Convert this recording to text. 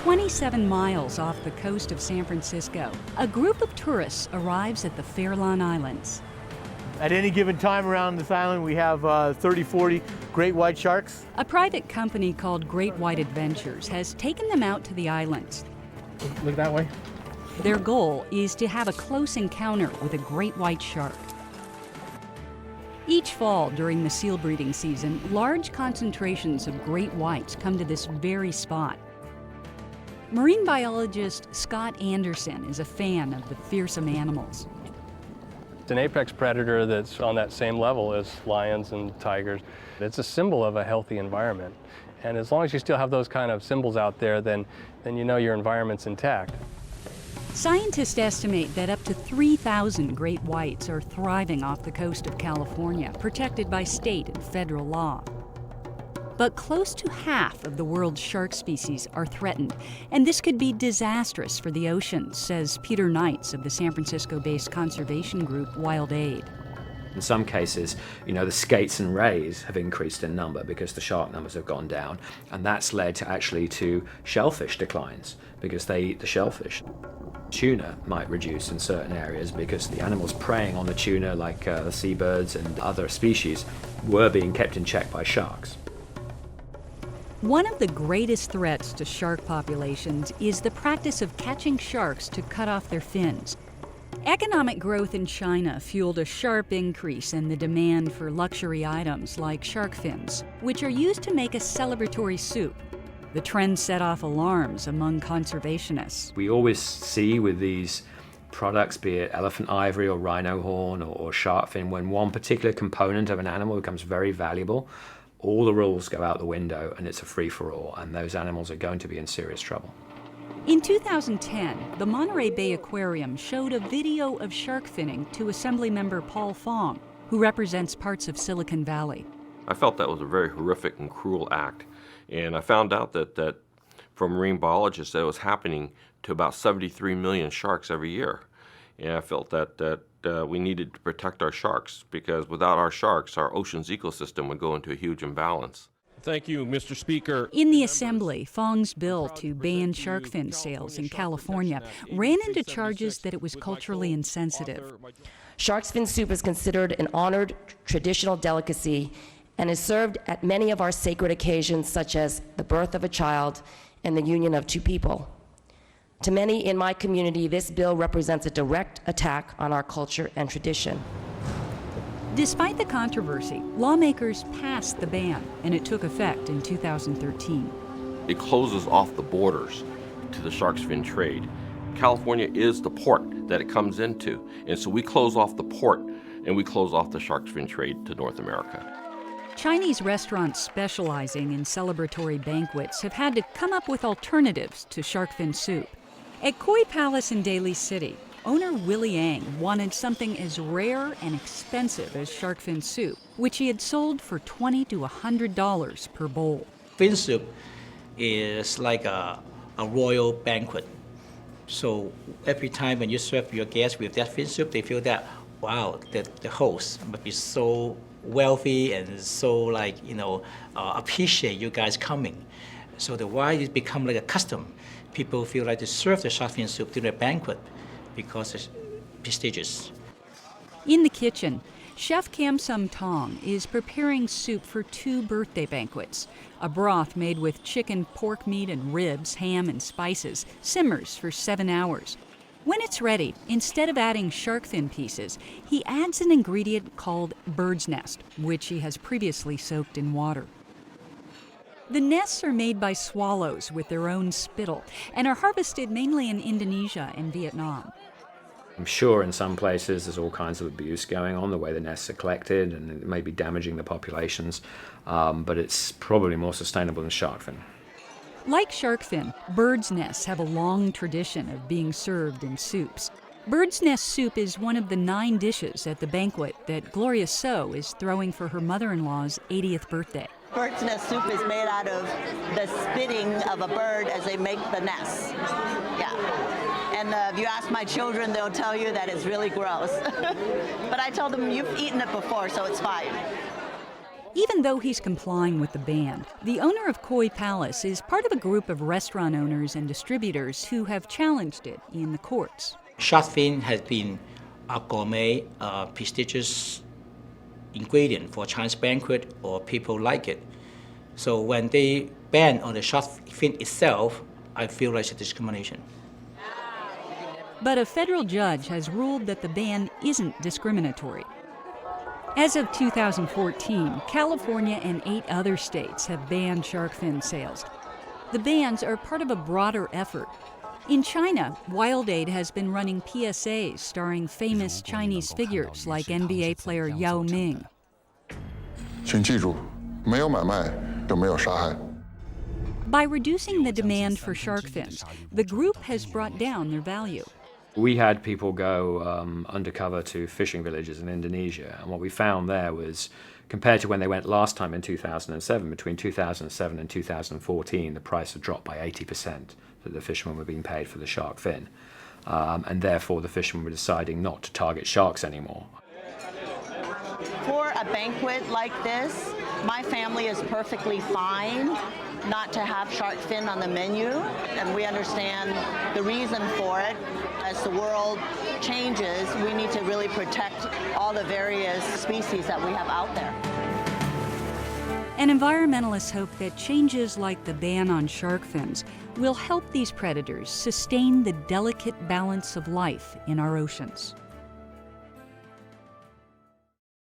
27 miles off the coast of San Francisco, a group of tourists arrives at the Farallon Islands. At any given time around this island, we have 30, 40 great white sharks. A private company called Great White Adventures has taken them out to the islands. Look that way. Their goal is to have a close encounter with a great white shark. Each fall during the seal breeding season, large concentrations of great whites come to this very spot. Marine biologist Scott Anderson is a fan of the fearsome animals. It's an apex predator that's on that same level as lions and tigers. It's a symbol of a healthy environment. And as long as you still have those kind of symbols out there, then you know your environment's intact. Scientists estimate that up to 3,000 great whites are thriving off the coast of California, protected by state and federal law. But close to half of the world's shark species are threatened, and this could be disastrous for the oceans, says Peter Knights of the San Francisco-based conservation group Wild Aid. In some cases, the skates and rays have increased in number because the shark numbers have gone down, and that's led to shellfish declines because they eat the shellfish. Tuna might reduce in certain areas because the animals preying on the tuna, like the seabirds and other species, were being kept in check by sharks. One of the greatest threats to shark populations is the practice of catching sharks to cut off their fins. Economic growth in China fueled a sharp increase in the demand for luxury items like shark fins, which are used to make a celebratory soup. The trend set off alarms among conservationists. We always see with these products, be it elephant ivory or rhino horn or shark fin, when one particular component of an animal becomes very valuable, all the rules go out the window and it's a free-for-all, and those animals are going to be in serious trouble. In 2010, the Monterey Bay Aquarium showed a video of shark finning to Assemblymember Paul Fong, who represents parts of Silicon Valley. I felt that was a very horrific and cruel act, and I found out that from marine biologists that it was happening to about 73 million sharks every year. And I felt that we needed to protect our sharks, because without our sharks, our ocean's ecosystem would go into a huge imbalance. Thank you, Mr. Speaker. In the Assembly, Fong's bill to ban shark fin sales in California ran into charges that it was culturally insensitive. Shark's fin soup is considered an honored traditional delicacy and is served at many of our sacred occasions, such as the birth of a child and the union of two people. To many in my community, this bill represents a direct attack on our culture and tradition. Despite the controversy, lawmakers passed the ban, and it took effect in 2013. It closes off the borders to the shark's fin trade. California is the port that it comes into, and so we close off the port and we close off the shark's fin trade to North America. Chinese restaurants specializing in celebratory banquets have had to come up with alternatives to shark fin soup. At Koi Palace in Daly City, owner Willie Yang wanted something as rare and expensive as shark fin soup, which he had sold for $20 to $100 per bowl. Fin soup is like a royal banquet. So every time when you serve your guests with that fin soup, they feel that, wow, the host must be so wealthy and so appreciate you guys coming. So the why it become like a custom. People feel like to serve the shark fin soup during a banquet because it's prestigious. In the kitchen, Chef Kam Sum Tong is preparing soup for 2 birthday banquets. A broth made with chicken, pork meat, and ribs, ham, and spices simmers for 7 hours. When it's ready, instead of adding shark fin pieces, he adds an ingredient called bird's nest, which he has previously soaked in water. The nests are made by swallows with their own spittle and are harvested mainly in Indonesia and Vietnam. I'm sure in some places there's all kinds of abuse going on, the way the nests are collected, and it may be damaging the populations, but it's probably more sustainable than shark fin. Like shark fin, bird's nests have a long tradition of being served in soups. Bird's nest soup is one of the 9 dishes at the banquet that Gloria So is throwing for her mother-in-law's 80th birthday. Bird's nest soup is made out of the spitting of a bird as they make the nest. Yeah. And if you ask my children, they'll tell you that it's really gross. But I told them, you've eaten it before, so it's fine. Even though he's complying with the ban, the owner of Koi Palace is part of a group of restaurant owners and distributors who have challenged it in the courts. Shark fin has been a gourmet, prestigious ingredient for Chinese banquet, or people like it. So when they ban on the shark fin itself, I feel like it's a discrimination. But a federal judge has ruled that the ban isn't discriminatory. As of 2014, California and 8 other states have banned shark fin sales. The bans are part of a broader effort. In China, WildAid has been running PSAs starring famous Chinese figures like NBA player Yao Ming. 请记住，没有买卖就没有杀害。 By reducing the demand for shark fins, the group has brought down their value. We had people go undercover to fishing villages in Indonesia, and what we found there was, compared to when they went last time in 2007, between 2007 and 2014, the price had dropped by 80%. That the fishermen were being paid for the shark fin, and therefore the fishermen were deciding not to target sharks anymore. For a banquet like this, my family is perfectly fine not to have shark fin on the menu, and we understand the reason for it. As the world changes, we need to really protect all the various species that we have out there. And environmentalists hope that changes like the ban on shark fins will help these predators sustain the delicate balance of life in our oceans.